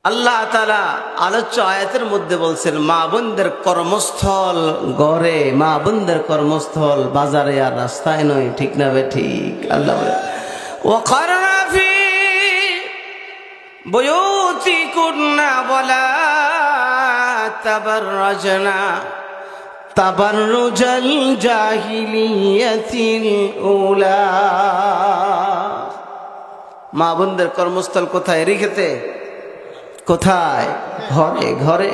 আল্লাহ তাআলা আলোচ্য আয়াতের মধ্যে বলছেন মা বোনদের কর্মস্থল ঘরে, মা বোনদের কর্মস্থল বাজারে আর রাস্তায় নয়। ঠিক না বে ঠিক? আল্লাহ বলে ওয়াকারনা ফি বুয়ুতিকুন্না ওয়ালা তাবাররাজনা তাবাররুজাল জাহিলিয়াতিল উলা। মা বোনদের কর্মস্থল কোথায় রেখেতে? কোথায়? ঘরে। ঘরে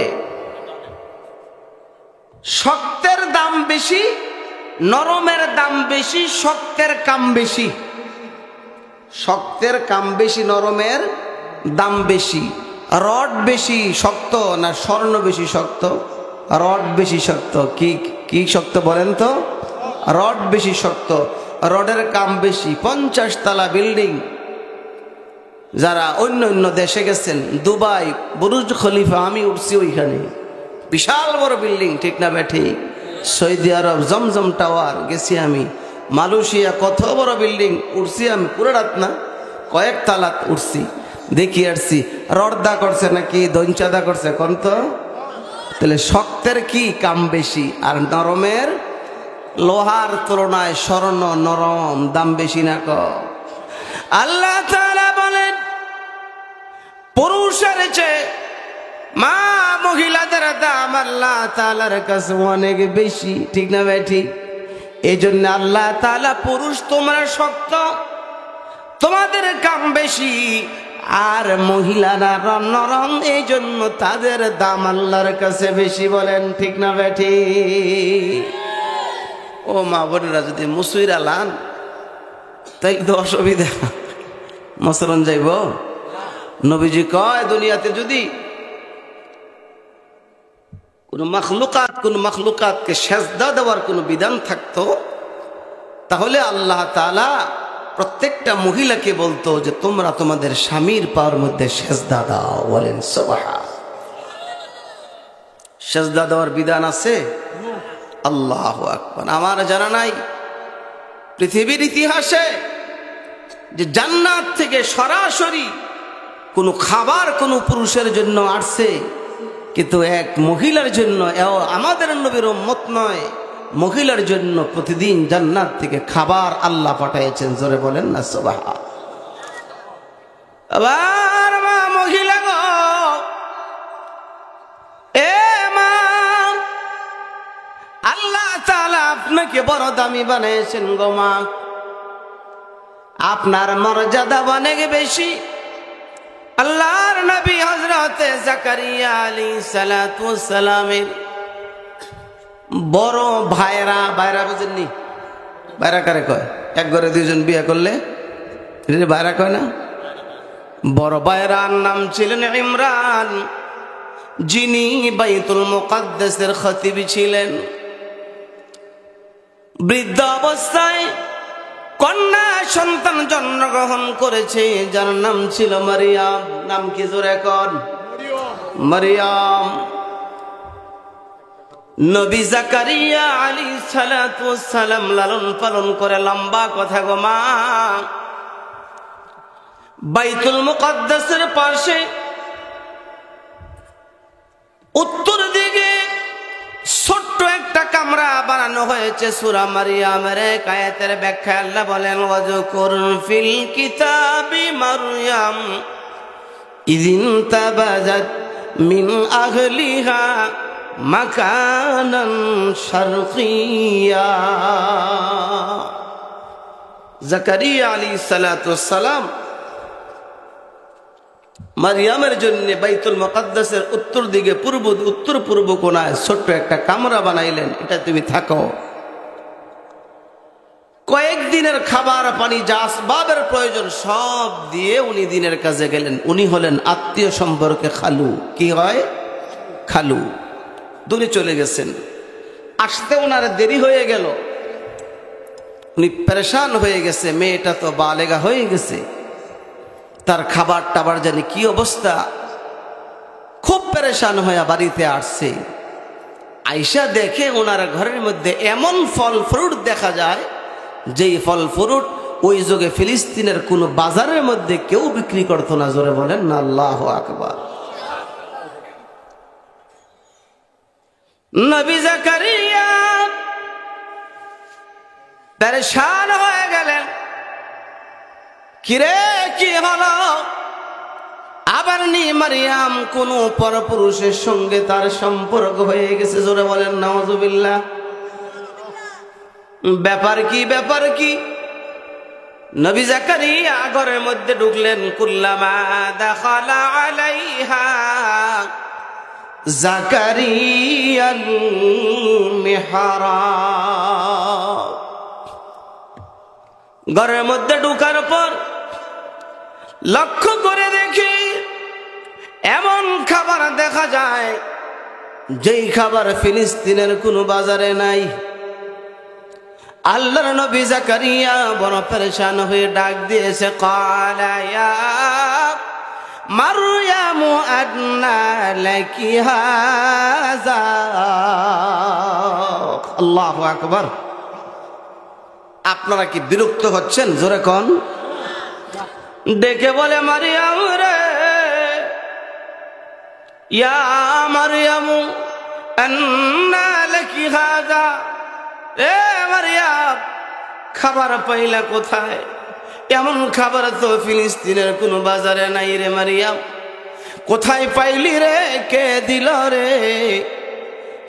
শক্তের দাম বেশি, নরমের দাম বেশি, শক্তের কাম বেশি। শক্তের কাম বেশি, নরমের দাম বেশি। রড বেশি শক্ত না স্বর্ণ বেশি শক্ত? রড বেশি শক্ত। কি কি শক্ত বলেন তো? রড বেশি শক্ত, রডের কাম বেশি। 50 তলা বিল্ডিং, যারা অন্য অন্য দেশে গেছেন, দুবাই বুরুজ খলিফা, আমি উঠছি ওইখানে, বিশাল বড় বিল্ডিং। ঠিক না বেঠি? সৌদি আরব জমজম টাওয়ার গেছি আমি, মালয়েশিয়া কত বড় বিল্ডিং উঠছি আমি, পুরো রাত না কয়েক তালাত উঠছি, দেখি আসছি। রড দা করছে নাকি দঞ্চাদা করছে কোন তো? তাহলে শক্তের কি কাম বেশি, আর নরমের লোহার তুলনায় স্বর্ণ নরম দাম বেশি না কম? আল্লাহ তাআলা বলেন পুরুষের চেয়ে মা মহিলাদের দাম আল্লাহ তাআলার কাছে অনেক বেশি। ঠিক না ভাই? ঠিক। এই জন্য আল্লাহ তাআলা পুরুষ তোমরা শক্ত, তোমাদের কাম বেশি, আর মহিলারা নরম, এই জন্য তাদের দাম আল্লাহর কাছে বেশি। বলেন ঠিক না ভাই? ঠিক। ও মা বোনেরা, যদি মুসুইরা লান তাই তো অসুবিধা, মুসলমান যাইব। নবীজি কয় দুনিয়াতে যদি কোন মাখলুকাতকে সেজদা দেওয়ার কোন বিধান থাকতো, তাহলে আল্লাহ তাআলা প্রত্যেকটা মহিলাকে বলতো যে তোমরা তোমাদের স্বামীর পায়ের মধ্যে সেজদা দাও। বলেন সুবহান। সেজদা দেওয়ার বিধান আছে? আল্লাহু আকবার। আমার জানা নাই পৃথিবীর ইতিহাসে যে জান্নাত থেকে সরাসরি কোনো খাবার কোনো পুরুষের জন্য আসছে, কিন্তু এক মহিলার জন্য, আমাদের নবীর উম্মত নয়, মহিলার জন্য প্রতিদিন জান্নাত থেকে খাবার আল্লাহ পাঠাইছেন। জোরে বলেন না সুবহান। আবার মা মহিলা গো, এ মা, আল্লাহ তাআলা আপনাকে বড় দামি বানিয়েছেন গো মা, আপনার মর্যাদা অনেক বেশি। আল্লাহর নবী হযরতে জাকারিয়া আলাইহিস সালাতু ওয়াস সালামের বড় ভাইরা, ভাইরা বুঝেননি? ভাইরা কারে কয়? এক ঘরে দুইজন বিয়ে করলে ভাইরা কয় না? বড় ভাইরার নাম ছিলেন ইমরান, যিনি বাইতুল মুকাদ্দাসের খতিব ছিলেন। বৃদ্ধ অবস্থায় কন্যা সন্তান জন্মগ্রহণ করেছে, যার নাম ছিল মারিয়াম। নাম কি জোরে কন? মারিয়াম। নবী জাকারিয়া আলাইহিস সালাতু ওয়াস সালাম লালন পালন করে, লম্বা কথা গো মা, বাইতুল মুকাদ্দাসের পাশে উত্তর দিকে ছোট্ট একটা কামরা বানানো হয়েছে। সূরা মারিয়ামের এক আয়াতের ব্যাখ্যা আল্লাহ বলেন ওয়াজকুর ফিল কিতাবি মারইয়াম ইযিন তাবাযাত মিন আহলিহা মাকানান শারকিয়া। জাকারিয়া আলাইহিস সালাতু ওয়াস সালাম মারিয়ামের জন্য বাইতুল মুকাদ্দাসের উত্তর দিকে উত্তর পূর্ব কোণায় ছোট্ট একটা কামরা বানাইলেন, এটা তুমি থাকো। কয়েকদিনের খাবার পানি যা আসবাবের প্রয়োজন সব দিয়ে উনি দিনের কাজে গেলেন। উনি হলেন আত্মীয় সম্পর্কে খালু। কি হয়? খালু। দূরে চলে গেছেন, আসতে ওনার দেরি হয়ে গেল, উনি পেরেশান হয়ে গেছে। মেয়েটা তো বালেগা হয়ে গেছে, তার খাবার টাবার জানি কি অবস্থা, খুব পেরেশান হয়ে বাড়িতে আসছে। আয়েশা দেখে ওনার ঘরের মধ্যে এমন ফল ফ্রুট দেখা যায়, যেই ফল ফ্রুট ওই যুগে ফিলিস্তিনের কোনো বাজারের মধ্যে কেউ বিক্রি করতো না। জোরে বলেন না আল্লাহু আকবার। নবী জাকারিয়া পেরেশান হয়ে গেলেন, কিরে কি হলো? আবার নি মারিয়াম কোন পরপুরুষের সঙ্গে তার সম্পর্ক হয়ে গেছে। জোরে বলেন নাউজুবিল্লাহ। ব্যাপার কি, ব্যাপার কি? নবী জাকারিয়া ঘরের মধ্যে ঢুকলেন। কুল্লামা দাখালা আলাইহা জাকারিয়াল মিহরাব, ঘরের মধ্যে ঢুকার পর লক্ষ্য করে দেখি এমন খাবার দেখা যায় যেই খাবার ফিলিস্তিনের কোনো বাজারে নাই। আল্লাহর নবী জাকারিয়া বড় পেরেশান হয়ে ডাক দিয়েছে, ক্বালা ইয়া মারয়ামু আন্না লাকি হাযা। আল্লাহু আকবার। আপনারা কি বিরক্ত হচ্ছেন? জোরে কোন। ডেকে বলে, মারিয়াম রে, ইয়া মারিয়ামু আন্না লাকি হাযা। এ মারিয়াম, খাবার পাইলা কোথায়? এমন খাবার তো ফিলিস্তিনের কোনো বাজারে নাই রে মারিয়াম। কোথায় পাইলি রে? কে দিল রে?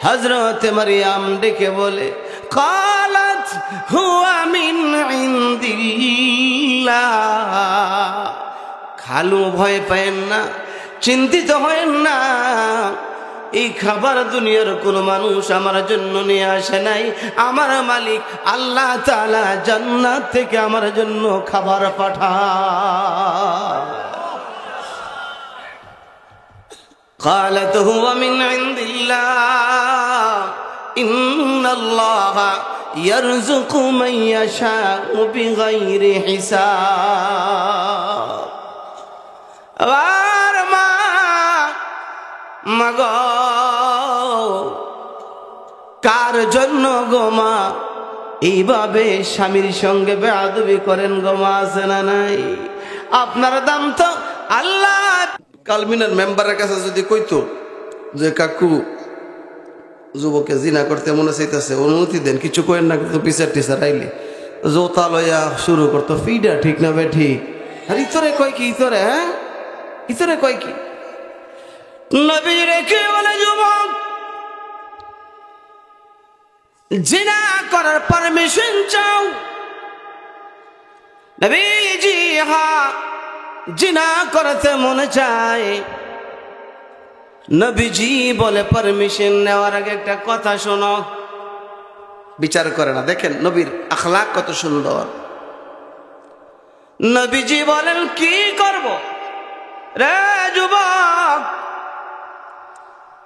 হযরত মারিয়াম ডেকে বলে, ক্বালাত হুয়া মিন ইনদিল্লাহ। খালু ভয় পায়েন না, চিন্তিত হয়েন না, এই খাবার দুনিয়ার কোন মানুষ আমার জন্য নিয়ে আসে নাই। আমার মালিক আল্লাহ তাআলা জান্নাত থেকে আমার জন্য খাবার পাঠায়। قالت هو من عند الله إن الله يرزق من يشاء بغير حساب। আর মাগো, কার জন্য গো মা এইভাবে স্বামীর সঙ্গে বেয়াদবি করেন গো মা? আছে না নাই? আপনার দাম তো আল্লাহ। কালমিনার মেম্বারের কাছে যদি কইতো যে কাকু যুবকে জিনা করতে মনে চাইতেছে, অনুমতি দেন, কিছু করেন না, কিন্তু পিসার টিচার আইলে জোতা লইয়া শুরু করতো, ফিডা ঠিক না বে ঠিক? আর ইতরে কয় কি? ইতরে হ্যাঁ, ইতরে কয় কি? নবী রেখে বলে, যুবক জিনা করার পারমিশন চাও? নবীজি হ্যাঁ, জিনা করতে মনে চায়। নবীজি বলে, পারমিশন নেওয়ার আগে একটা কথা শোনো। বিচার করে না, দেখেন নবীর আখলাক কত সুন্দর। নবীজি বলেন, কি করব রে যুবক?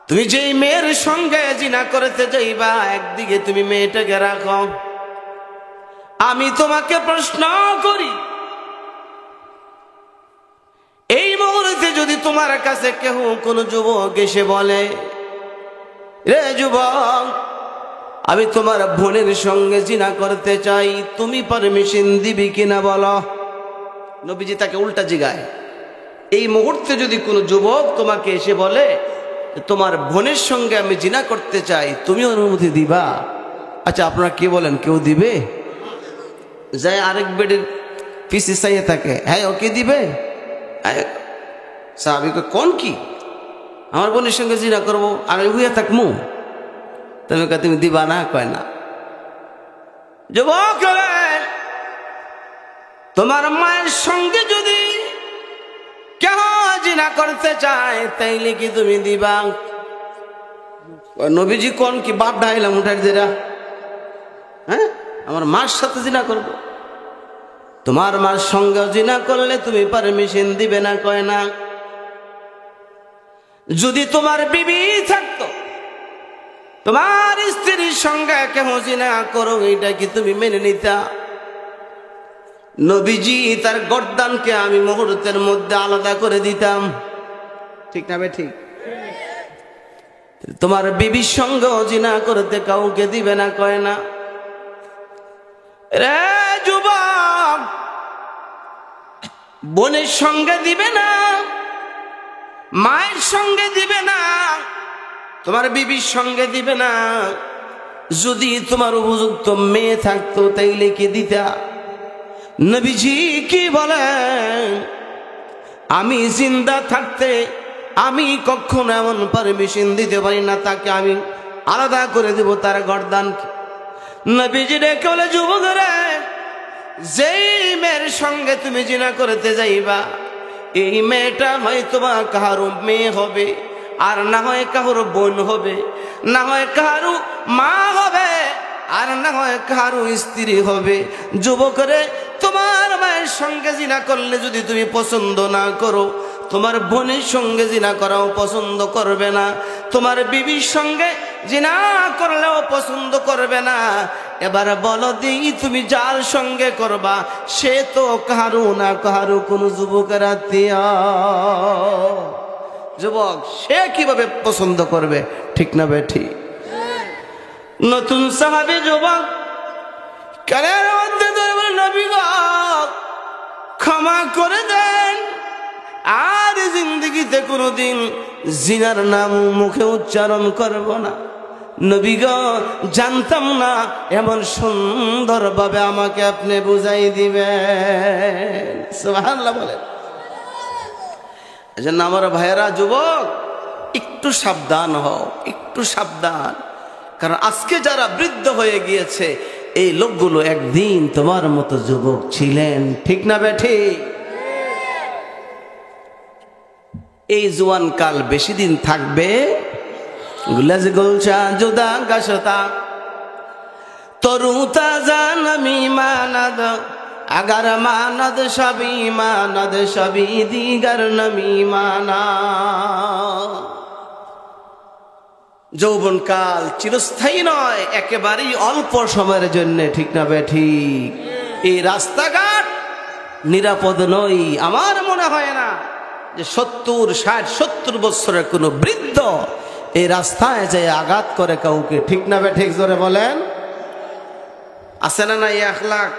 তুমি যেই মেয়ের সঙ্গে জিনা করতে যাইবা, একদিকে তুমি মেয়েটাকে রাখো। আমি তোমাকে প্রশ্ন করি, এই মুহূর্তে যদি তোমার কাছে কেউ কোন যুবক এসে বলে, রে যুবক আমি তোমার বোনের সঙ্গে জিনা করতে চাই, তুমি পারমিশন দিবি কিনা বলো? নবীজি তাকে উল্টা জিগায়, এই মুহূর্তে যদি কোনো যুবক তোমাকে এসে বলে তোমার বোনের সঙ্গে আমি জিনা করতে চাই, তুমি অনুমতি দিবা? আচ্ছা আপনারা কি বলেন, কেউ দিবে? যায় আরেক বেডের পিছে চাইয়ে থাকে, হ্যাঁ ওকে দিবে? সাহাবীকে কোন কি আমার বোনের সঙ্গে জিনা করবো, আমি হুইয়া থাকমু? তুমি দিবা না? কয় না। যুবক তোমার মায়ের সঙ্গে যদি কেহ জিনা করতে চায় তাইলে কি তুমি দিবা? নবীজি কোন কি বাপ ডাইলাম উঠাই দেরা, হ্যাঁ আমার মার সাথে জিনা করবো? তোমার মার সঙ্গে জিনা করলে তুমি পারমিশন দিবে না? কয় না। যদি তোমার বিবি থাকতো, তোমার স্ত্রীর সঙ্গে কেহ জিনা করো, এটা কি তুমি মেনে নিতা? নবীজি তার গর্দানকে আমি মুহূর্তের মধ্যে আলাদা করে দিতাম, ঠিক না বে ঠিক? তোমার বিবির সঙ্গে জিনা করতে কাউকে দিবে না? কয় না। রে যুবক, বোনের সঙ্গে দিবে না, মায়ের সঙ্গে দিবে না, তোমার বিবির সঙ্গে দিবে না। যদি তোমার উপযুক্ত মেয়ে থাকতো তাইলে কি দিতা? নবীজি কি বলেন, আমি জিন্দা থাকতে আমি কখনো এমন পারমিশন দিতে পারি না তাকে আমি আলাদা করে দেব তার গর্দান। নবীজি ডেকে বলে, যুবকরা, যেই মেয়ের সঙ্গে তুমি জিনা করতে যাইবা, এই মেয়েটা হয়তো বা কারো মেয়ে হবে, আর না হয় কারো বোন হবে, না হয় কারো মা হবে, আর না হয় কারো স্ত্রী হবে। যুবকরে, তোমার মায়ের সঙ্গে জিনা করলে যদি তুমি পছন্দ না করো, তোমার বোনের সঙ্গে জিনা করাও পছন্দ করবে না, তোমার বিবির সঙ্গে জিনা করলেও পছন্দ করবে না। এবার বলো দিই, তুমি যার সঙ্গে করবা সে তো কারো না কারো কোনো যুবকের আত্মীয়। যুবক, সে কিভাবে পছন্দ করবে? ঠিক না বেঠি? নতুন সাহাবী যুবক কানের মধ্যে ধরে, নবী গো, ক্ষমা করে দেন, আর জিন্দগিতে কোনোদিন জিনার নাম মুখে উচ্চারণ করব না। নবী গো, জানতাম না এমন সুন্দরভাবে আমাকে আপনি বুঝাই দিবেন। সুবহানাল্লাহ বলেন। এজন্য আমার ভাইয়েরা, যুবক, একটু সাবধান হও, একটু সাবধান। কারণ আজকে যারা বৃদ্ধ হয়ে গিয়েছে, এই লোকগুলো একদিন তোমার মতো যুবক ছিলেন। ঠিক না বেঠি? এই জোয়ান কাল বেশি দিন থাকবে? গুলাজ গোলচা জুদা গাছতা তরু তাজা নমি মানদ, আগার মানদ সবই দিগার নমি মানা। যৌবন কাল চিরস্থায়ী নয়, একেবারেই অল্প সময়ের জন্য। ঠিক না বেঠি? এই রাস্তাঘাট নিরাপদ নয়। আমার মনে হয় না যে 70, 60, 70 বছরের কোনো বৃদ্ধ এই রাস্তায় যে আঘাত করে কাউকে। ঠিক না বেঠিক? জোরে বলেন। আছে না না এই আখলাক?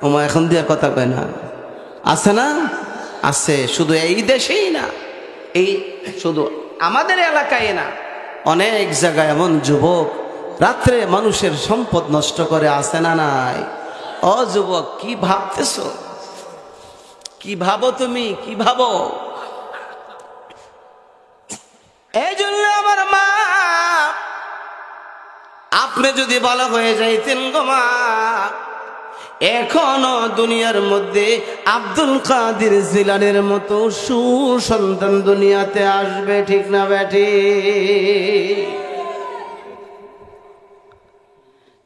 ওমা এখন দিয়ে কথা কয় না, আছে না? আছে। শুধু এই দেশেই না, এই শুধু আমাদের এলাকায় না, অনেক জায়গায় এমন যুবক রাত্রে মানুষের সম্পদ নষ্ট করে। আছে না নাই? ও যুবক, কি ভাবতেছ? কি ভাবো তুমি? কি ভাবো? এই জন্য আমার মা, আপনি যদি ভালো হয়ে যাইতেন গো মা, এখনো দুনিয়ার মধ্যে আব্দুল কাদের জিলানীর মতো সুসন্তান দুনিয়াতে আসবে। ঠিক না বেঠি?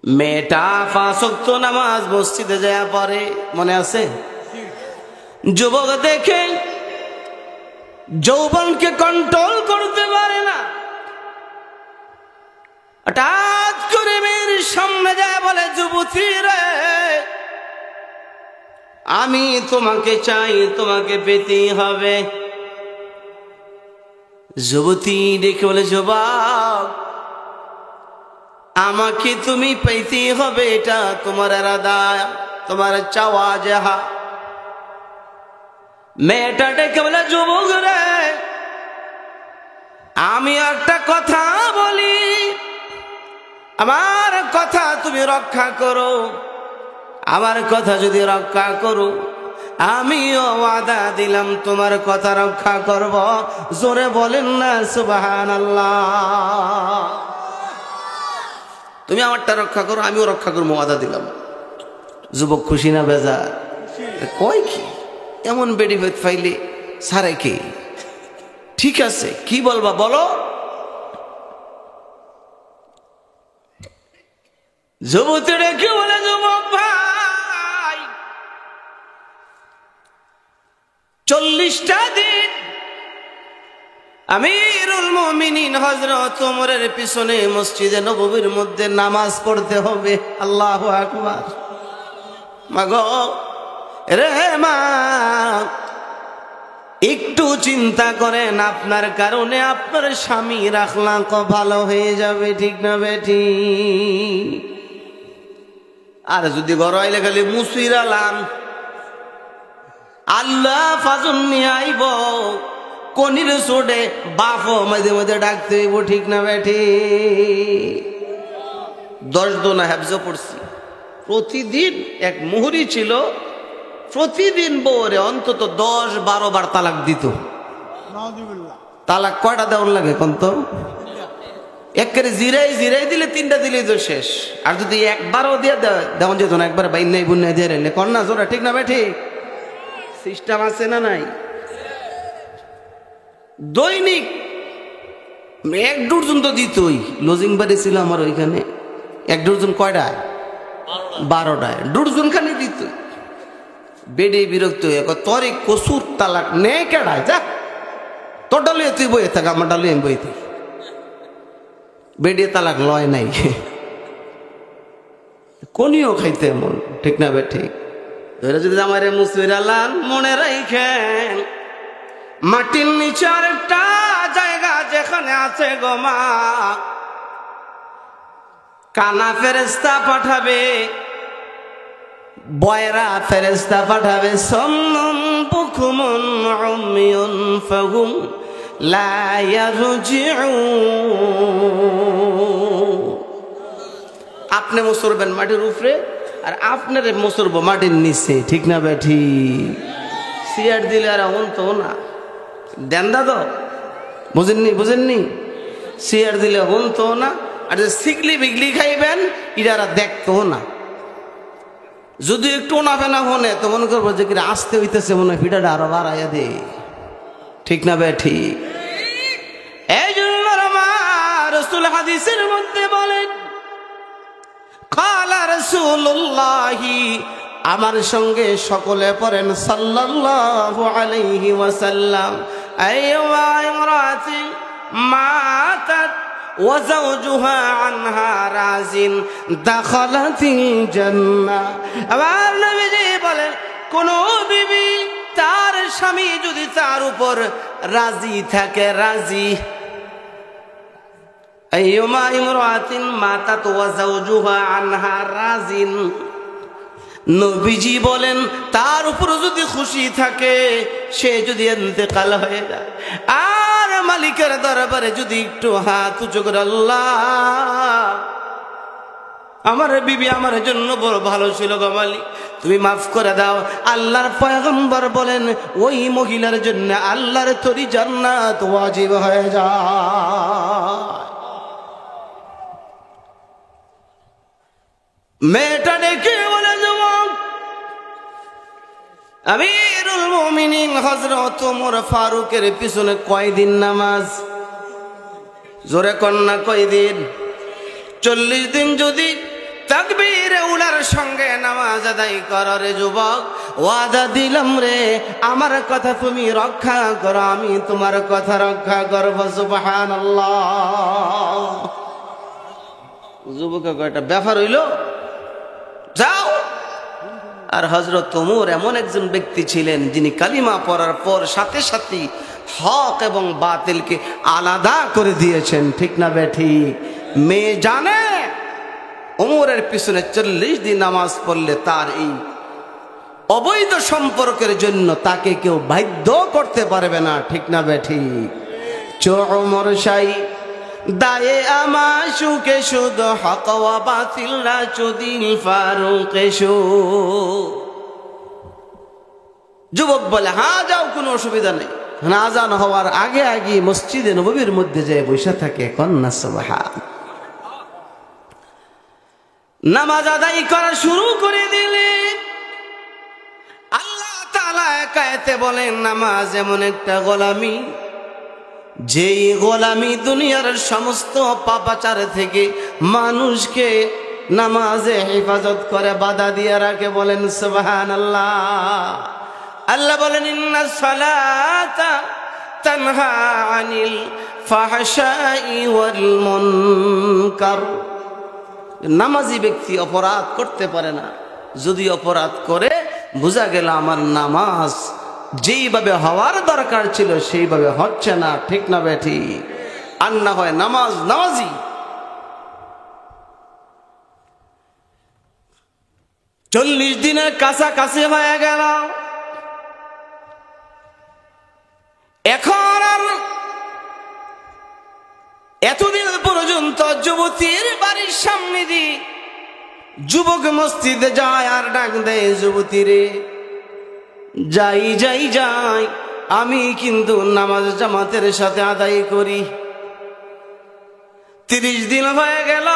মেয়েটা 5 ওয়াক্ত নামাজ মসজিদে যায় পড়ে, মনে আছে? যুবক দেখে যৌবনকে কন্ট্রোল করতে পারে না, হঠাৎ করে মেয়ের সামনে যায় বলে, যুবতী রে, আমি তোমাকে চাই, তোমাকে পেতেই হবে। যুবতী দেখে বলে, যুবক, আমাকে তুমি পেতেই হবে, এটা তোমার ইরাদা, তোমার চাওয়া যাহা। মেয়েটা ডেকে বলে, যুবক রে, আমি একটা কথা বলি, আমার কথা তুমি রক্ষা করো। আমার কথা যদি রক্ষা করো, আমিও ওয়াদা দিলাম তোমার কথা রক্ষা করব। জোরে বলেন না সুবহানাল্লাহ। তুমি আমারটা রক্ষা করো, আমিও রক্ষা করবো, ওয়াদা দিলাম। যুবক খুশি না বেজার? কয় কি এমন বেডি হয়ে ফাইলে সারে কি? ঠিক আছে, কি বলবা বলো। যুবতী রেখে বলে, যুবক ভাই, 40টা দিন আমিরুল মুমিনিন হযরত ওমরের পিছনে মসজিদে নববীর মধ্যে নামাজ পড়তে হবে। আল্লাহু আকবার। মাগো রে মা, একটু চিন্তা করেন, আপনার কারণে আপনার স্বামীর আখলাক ভালো হয়ে যাবে। ঠিক না বেঠি? আর যদি ঘর আইলে খালি মুসির আলাম, আল্লাহ ফাজুন নিয়ে আইব, কনির সোডে বাপও মাঝে মাঝে ডাকতে হইব, ঠিক না বেঠি? 10 দোনা হেফজ পড়ছি। প্রতিদিন এক মুহুরি ছিল, প্রতিদিন বউরে অন্তত 10-12 বার তালাক দিত। তালাক কয়টা দেওয়ার লাগে কোন তো? একেবারে জিরাই দিলে 3টা দিলেই তো শেষ। আর যদি একবারও দিয়ে দেওয়া যেত না, একবার বাইন নাই বুন দিয়ে রাইলে কন্যা জোড়া, ঠিক না বেঠি? সিস্টেম আছে না নাই? দৈনিক 1 ডজন তো দিতই। লজিং বাড়ি ছিল আমার ওইখানে, 1 ডজন কয়টায়? 12টায়, ডজন খানি দিত। বেডে বিরক্ত হয়ে তরে কসুর তালাক নে কেডায়, যা তোর ডালিয়ে তুই বইয়ে থাক, আমার ডালিয়ে আমি বই থাকি। বেডে তালাক লয় নাই, কোনিও খাইতে এমন, ঠিক না বেঠি? ধরে যদি আমার মুসিরালান মনে রাখেন, মাটির নিচে আরেকটা জায়গা যেখানে আছে গো মা, কানা ফেরেশতা পাঠাবে, বয়রা ফেরেশতা পাঠাবে, সুম্মুন বুকুমুন উমিয়ুন ফাহুম লা ইয়ারজিউন। আপনি মুসরবেন মাটির উপরে, আর আপনারে মুসরব মাটির নিচে, ঠিক না বেঠি? সিয়ার দিলে আর এমন তো না, দেন দাদা, বুঝেননি? সিয়ার দিলে হন তো না, আর যে সিগলি বিগলি খাইবেন ইরা দেখতো না। যদি একটু না ফেনা হনে তো মনে করবো যে কিনা আসতে হইতেছে, মনে হয় পিঠাটা আরো বাড়াইয়া দে, ঠিক না বেঠি? এই জন্য রাসূল হাদিসের মধ্যে বলেন, কালা রাসূলুল্লাহি, আমার সঙ্গে সকলে পড়েন সাল্লাল্লাহু আলাইহি ওয়াসাল্লাম, আইয়ুমা ইমরাতিন মাতাত ওয়া যাওজুহা আনহা রাজিন দাখালাতিল জান্নাহ। আবার নবীজি বলেন, কোন বিবি তার স্বামী যদি তার উপর রাজি থাকে, রাজি, আইয়ুমা ইমরাতিন মাতাত ওয়া যাওজুহা আনহা রাজিন, নবীজি বলেন তার উপর যদি খুশি থাকে, সে যদি ইন্তেকাল হয়ে যায়, আর মালিকের দরবারে যদি একটু হাত উঁচু করে, আল্লাহ আমার বিবি আমার জন্য বড় ভালো ছিল গো মালিক, তুমি মাফ করে দাও, আল্লাহর পয়গম্বর বলেন ওই মহিলার জন্য আল্লাহর তরি জান্নাত ওয়াজিব হয়ে যায়। মেয়েটা ডেকে বলে, যুবক, আমিরুল মুমিনিন হযরত ওমর ফারুকের পিছনে কয়দিন নামাজ? জোরে কন্যা কয়দিন? 40 দিন যদি তাকবীরে উলার সঙ্গে নামাজ আদায় করো রে যুবক, ওয়াদা দিলাম রে, আমার কথা তুমি রক্ষা করো, আমি তোমার কথা রক্ষা করব। সুবহানাল্লাহ। যুবক কয়টা ব্যাপার হইল, যাও। আর হযরত ওমর এমন একজন ব্যক্তি ছিলেন যিনি কালিমা পড়ার পর সাথে সাথে হক এবং বাতিলকে আলাদা করে দিয়েছেন, ঠিক না বেঠি? মেয়ে জানে ওমরের পিছনে 40 দিন নামাজ পড়লে তার এই অবৈধ সম্পর্কের জন্য তাকে কেউ বাধ্য করতে পারবে না, ঠিক না বেঠি? ওমর শাই দায়ে আমা সুকে শুধু হক ওয়া বাতিল না চুদিল ফারুকে শু। যুবক বলে, হ্যাঁ যাও, কোনো অসুবিধা নেই। আজান হওয়ার আগে আগে মসজিদে নববীর মধ্যে যায় বসে থাকে, কন্যা সুবহান। নামাজ আদায় করা শুরু করে দিলেন। আল্লাহ তাআলা আয়াতে বলেন, নামাজ এমন একটা গোলামি, যেই গোলামি দুনিয়ার সমস্ত পাপাচার থেকে মানুষকে নামাজে হেফাজত করে, বাধা দিয়ে রাখে। বলেন সুবহানাল্লাহ। আল্লাহ বলেন, ইন্নাস সালাতা তানহা আনিল ফাহশাই ওয়াল মুনকার। নামাজি ব্যক্তি অপরাধ করতে পারে না, যদি অপরাধ করে বোঝা গেল আমার নামাজ যেইভাবে হওয়ার দরকার ছিল সেইভাবে হচ্ছে না, ঠিক না বেঠি? আর না হয় নামাজি। চল্লিশ দিনের কাছাকাছি হয়ে গেল। এখন আর এতদিন পর্যন্ত যুবতীর বাড়ির সামনে দিয়ে যুবক মসজিদে যায় আর ডাক দেয়, যুবতী রে যাই যাই যাই, আমি কিন্তু নামাজ জামাতের সাথে আদায় করি। 30 দিন হয়ে গেল,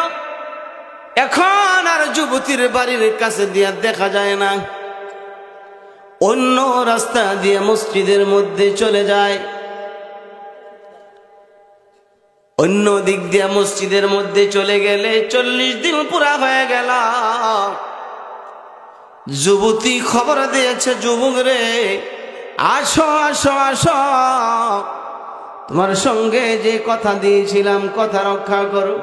এখন আর যুবতীর বাড়ির কাছে দিয়া দেখা যায় না। অন্য রাস্তা দিয়ে মসজিদের মধ্যে চলে যায়। অন্য দিক দিয়ে মসজিদের মধ্যে চলে গেলে 40 দিন পুরা হয়ে গেল। যুবতী খবর দিয়েছে, যুবক রে আসো আসো আসো, তোমার সঙ্গে যে কথা দিয়েছিলাম কথা রক্ষা করো।